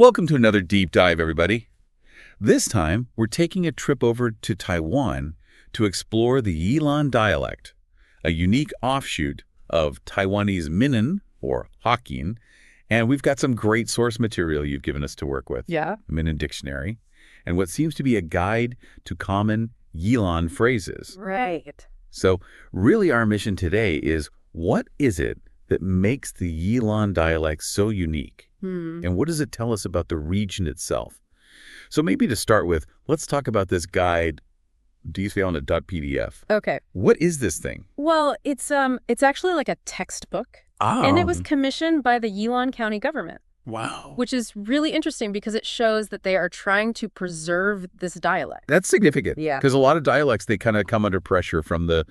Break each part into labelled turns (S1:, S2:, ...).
S1: Welcome to another deep dive, everybody. This time, we're taking a trip over to Taiwan to explore the Yilan dialect, a unique offshoot of Taiwanese Minnan, or Hokkien, and we've got some great source material you've given us to work with.
S2: Yeah.
S1: Minnan Dictionary, and what seems to be a guide to common Yilan phrases.
S2: Right.
S1: So, really our mission today is, what is it that makes the Yilan dialect so unique? And what does it tell us about the region itself? So maybe to start with, let's talk about this guide, dsvallnet.pdf.
S2: Okay.
S1: What is this thing?
S2: Well, it's actually like a textbook, and it was commissioned by the Yilan County government,
S1: Wow.
S2: which is really interesting because it shows that they are trying to preserve this dialect.
S1: That's significant.
S2: Yeah.
S1: Because a lot of dialects, they kind of come under pressure from the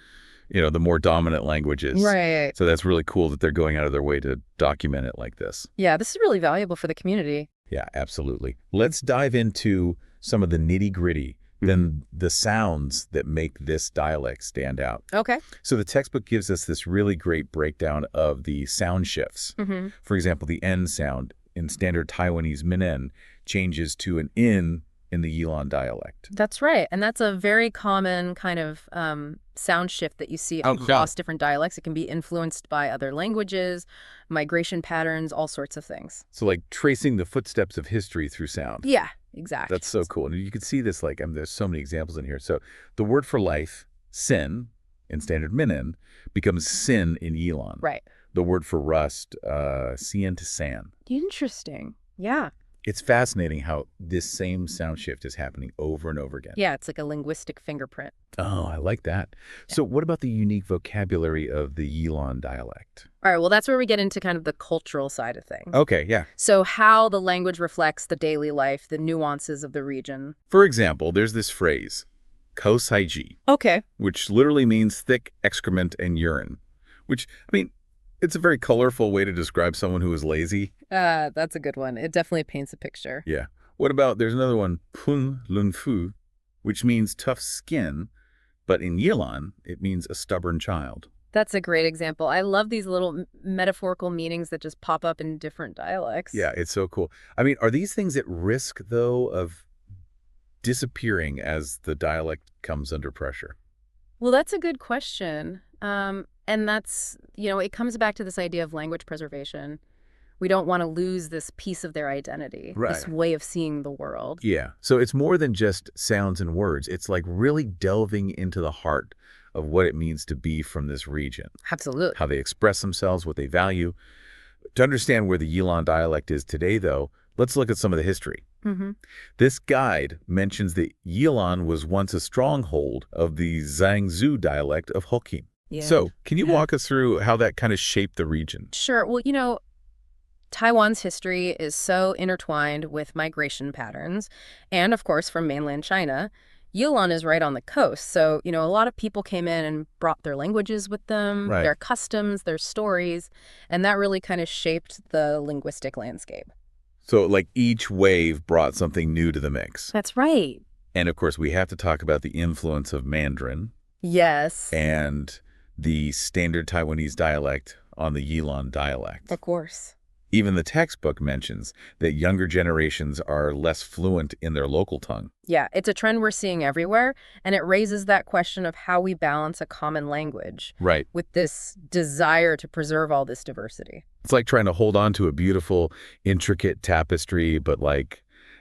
S1: more dominant languages.
S2: Right.
S1: So that's really cool that they're going out of their way to document it like this.
S2: Yeah, this is really valuable for the community.
S1: Yeah, absolutely. Let's dive into some of the nitty-gritty, then the sounds that make this dialect stand out.
S2: Okay.
S1: So the textbook gives us this really great breakdown of the sound shifts. For example, the N sound in standard Taiwanese Minnan changes to an in the Yilan dialect.
S2: That's right. And that's a very common kind of sound shift that you see across different dialects. It can be influenced by other languages, migration patterns, all sorts of things.
S1: So like tracing the footsteps of history through sound.
S2: Yeah, exactly.
S1: That's so cool. And you can see this, there's so many examples in here. So the word for life, sin, in standard Minnan, becomes sin in Yilan.
S2: Right.
S1: The word for rust, sien to san.
S2: Interesting. Yeah.
S1: It's fascinating how this same sound shift is happening over and over again.
S2: Yeah, it's like a linguistic fingerprint.
S1: Oh, I like that. So what about the unique vocabulary of the Yilan dialect?
S2: All right, well, that's where we get into kind of the cultural side of things.
S1: Okay, yeah.
S2: So how the language reflects the daily life, the nuances of the region.
S1: For example, there's this phrase, ko saiji,
S2: Okay.
S1: which literally means thick excrement and urine, which, it's a very colorful way to describe someone who is lazy.
S2: That's a good one. It definitely paints a picture.
S1: Yeah. What about, there's another one, pun lun fu, which means tough skin, but in Yilan, it means a stubborn child.
S2: That's a great example. I love these little metaphorical meanings that just pop up in different dialects.
S1: Yeah, it's so cool. Are these things at risk, though, of disappearing as the dialect comes under pressure?
S2: Well, that's a good question. And that's, it comes back to this idea of language preservation. We don't want to lose this piece of their identity, this way of seeing the world.
S1: Yeah. So it's more than just sounds and words. It's like really delving into the heart of what it means to be from this region.
S2: Absolutely.
S1: How they express themselves, what they value. To understand where the Yilan dialect is today, though, let's look at some of the history. This guide mentions that Yilan was once a stronghold of the Zhangzhou dialect of Hokkien.
S2: Yeah.
S1: So, can you walk us through how that kind of shaped the region?
S2: Sure. Well, Taiwan's history is so intertwined with migration patterns, and of course from mainland China. Yilan is right on the coast, so, a lot of people came in and brought their languages with them, their customs, their stories, and that really kind of shaped the linguistic landscape.
S1: So, like, each wave brought something new to the mix.
S2: That's right.
S1: And, of course, we have to talk about the influence of Mandarin.
S2: Yes.
S1: And the standard Taiwanese dialect on the Yilan dialect.
S2: Of course.
S1: Even the textbook mentions that younger generations are less fluent in their local tongue.
S2: Yeah, it's a trend we're seeing everywhere, and it raises that question of how we balance a common language with this desire to preserve all this diversity.
S1: It's like trying to hold on to a beautiful, intricate tapestry, but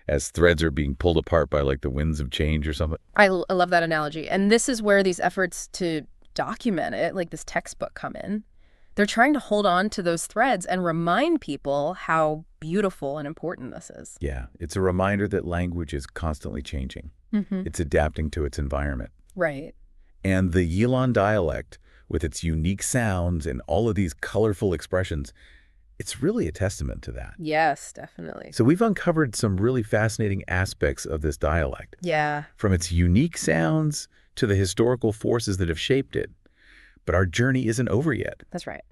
S1: as threads are being pulled apart by the winds of change or something.
S2: I love that analogy. And this is where these efforts to document it, like this textbook, come in. They're trying to hold on to those threads and remind people how beautiful and important this is.
S1: Yeah, it's a reminder that language is constantly changing. It's adapting to its environment.
S2: Right.
S1: And the Yilan dialect, with its unique sounds and all of these colorful expressions, it's really a testament to that.
S2: Yes, definitely.
S1: So we've uncovered some really fascinating aspects of this dialect.
S2: Yeah.
S1: From its unique sounds to the historical forces that have shaped it. But our journey isn't over yet.
S2: That's right.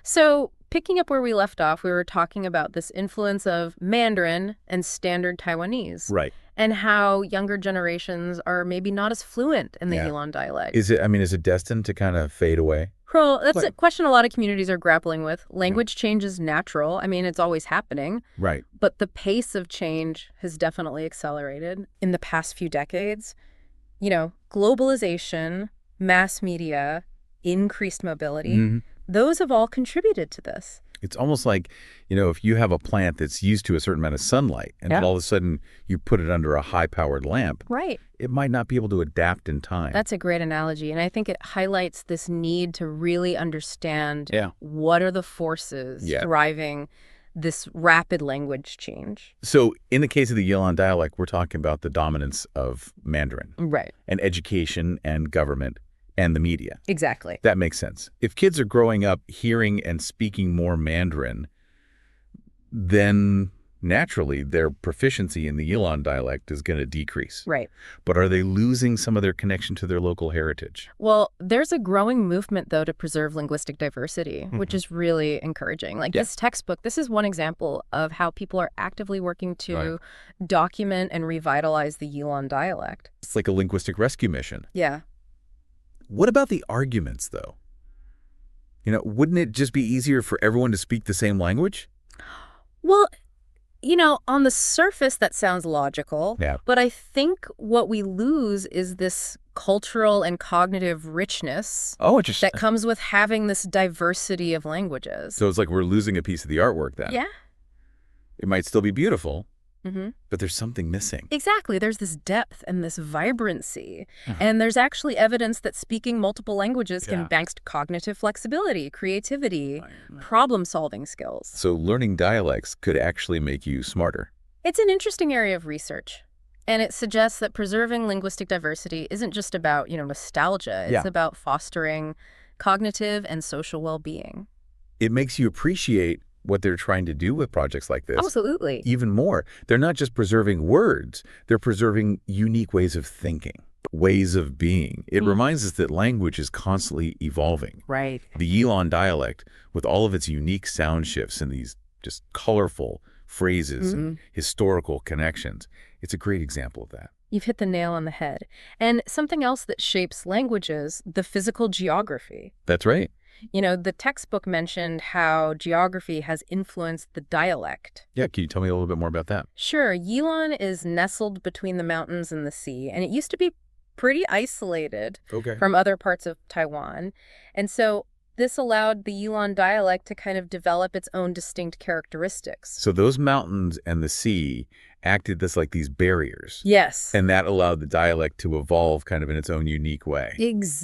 S2: So picking up where we left off, we were talking about this influence of Mandarin and standard Taiwanese.
S1: Right.
S2: And how younger generations are maybe not as fluent in the Yilan dialect.
S1: Is it destined to kind of fade away?
S2: Well, that's a
S1: Like-
S2: question a lot of communities are grappling with. Language change is natural. I mean, it's always happening.
S1: Right.
S2: But the pace of change has definitely accelerated in the past few decades. Globalization, mass media, increased mobility,
S1: Mhm.
S2: those have all contributed to this.
S1: It's almost like, if you have a plant that's used to a certain amount of sunlight and
S2: Yeah.
S1: all of a sudden you put it under a high-powered lamp,
S2: Right.
S1: it might not be able to adapt in time.
S2: That's a great analogy. And I think it highlights this need to really understand
S1: Yeah.
S2: what are the forces
S1: Yeah.
S2: driving this rapid language change.
S1: So in the case of the Yilan dialect, we're talking about the dominance of Mandarin
S2: Right.
S1: and education and government and the media.
S2: Exactly.
S1: That makes sense. If kids are growing up hearing and speaking more Mandarin, then naturally their proficiency in the Yilan dialect is going to decrease.
S2: Right.
S1: But are they losing some of their connection to their local heritage?
S2: Well, there's a growing movement, though, to preserve linguistic diversity, which is really encouraging. Like
S1: Yeah.
S2: this textbook, this is one example of how people are actively working to document and revitalize the Yilan dialect.
S1: It's like a linguistic rescue mission.
S2: Yeah.
S1: What about the arguments, though? Wouldn't it just be easier for everyone to speak the same language?
S2: Well, on the surface, that sounds logical.
S1: Yeah.
S2: But I think what we lose is this cultural and cognitive richness
S1: Oh, interesting.
S2: that comes with having this diversity of languages.
S1: So it's like we're losing a piece of the artwork then.
S2: Yeah.
S1: It might still be beautiful,
S2: Mm-hmm.
S1: but there's something missing.
S2: Exactly. There's this depth and this vibrancy.
S1: Mhm.
S2: And there's actually evidence that speaking multiple languages
S1: Yeah.
S2: can boost cognitive flexibility, creativity, problem-solving skills.
S1: So learning dialects could actually make you smarter.
S2: It's an interesting area of research. And it suggests that preserving linguistic diversity isn't just about, nostalgia. It's
S1: Yeah.
S2: about fostering cognitive and social well-being.
S1: It makes you appreciate what they're trying to do with projects like this.
S2: Absolutely.
S1: Even more. They're not just preserving words, they're preserving unique ways of thinking, ways of being. It reminds us that language is constantly evolving.
S2: Right.
S1: The Yilan dialect, with all of its unique sound shifts and these just colorful phrases and historical connections, it's a great example of that.
S2: You've hit the nail on the head. And something else that shapes languages, the physical geography.
S1: That's right.
S2: The textbook mentioned how geography has influenced the dialect.
S1: Yeah, can you tell me a little bit more about that?
S2: Sure, Yilan is nestled between the mountains and the sea, and it used to be pretty isolated
S1: Okay.
S2: from other parts of Taiwan. And so this allowed the Yilan dialect to kind of develop its own distinct characteristics.
S1: So those mountains and the sea acted as like these barriers.
S2: Yes.
S1: And that allowed the dialect to evolve kind of in its own unique way.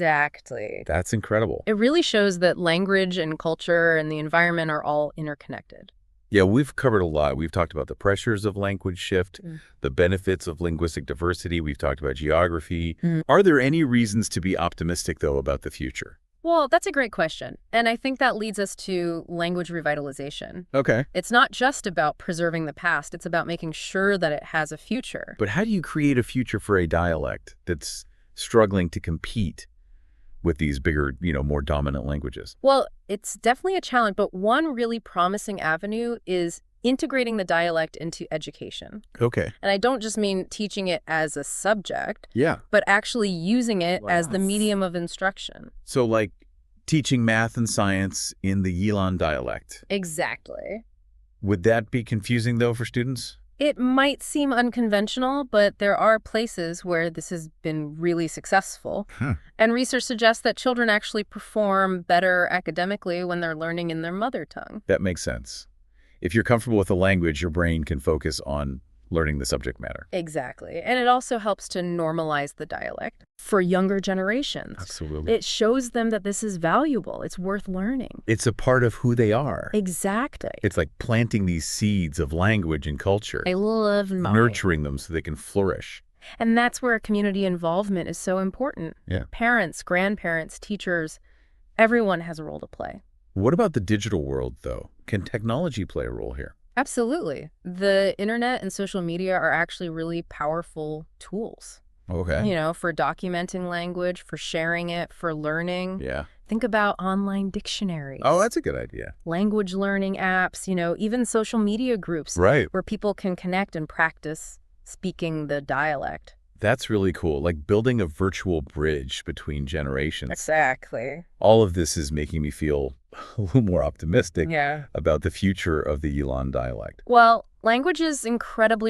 S2: Exactly.
S1: That's incredible.
S2: It really shows that language and culture and the environment are all interconnected.
S1: Yeah, we've covered a lot. We've talked about the pressures of language shift, the benefits of linguistic diversity. We've talked about geography. Are there any reasons to be optimistic, though, about the future?
S2: Well, that's a great question. And I think that leads us to language revitalization.
S1: Okay.
S2: It's not just about preserving the past, it's about making sure that it has a future.
S1: But how do you create a future for a dialect that's struggling to compete with these bigger, more dominant languages?
S2: Well, it's definitely a challenge, but one really promising avenue is integrating the dialect into education.
S1: Okay.
S2: And I don't just mean teaching it as a subject,
S1: Yeah.
S2: but actually using it as the
S1: Wow.
S2: medium of instruction.
S1: So like teaching math and science in the Yilan dialect.
S2: Exactly.
S1: Would that be confusing, though, for students?
S2: It might seem unconventional, but there are places where this has been really successful.
S1: Huh.
S2: And research suggests that children actually perform better academically when they're learning in their mother tongue.
S1: That makes sense. If you're comfortable with the language, your brain can focus on learning the subject matter.
S2: Exactly. And it also helps to normalize the dialect for younger generations.
S1: Absolutely.
S2: It shows them that this is valuable. It's worth learning.
S1: It's a part of who they are.
S2: Exactly.
S1: It's like planting these seeds of language and culture,
S2: I love mine.
S1: nurturing them so they can flourish.
S2: And that's where community involvement is so important.
S1: Yeah.
S2: Parents, grandparents, teachers, everyone has a role to play.
S1: What about the digital world, though? Can technology play a role here?
S2: Absolutely. The internet and social media are actually really powerful tools,
S1: Okay.
S2: for documenting language, for sharing it, for learning.
S1: Yeah.
S2: Think about online dictionaries.
S1: Oh, that's a good idea.
S2: Language learning apps, even social media groups
S1: Right.
S2: where people can connect and practice speaking the dialect.
S1: That's really cool, like building a virtual bridge between generations.
S2: Exactly.
S1: All of this is making me feel a little more optimistic
S2: Yeah.
S1: about the future of the Yilan dialect.
S2: Well, language is incredibly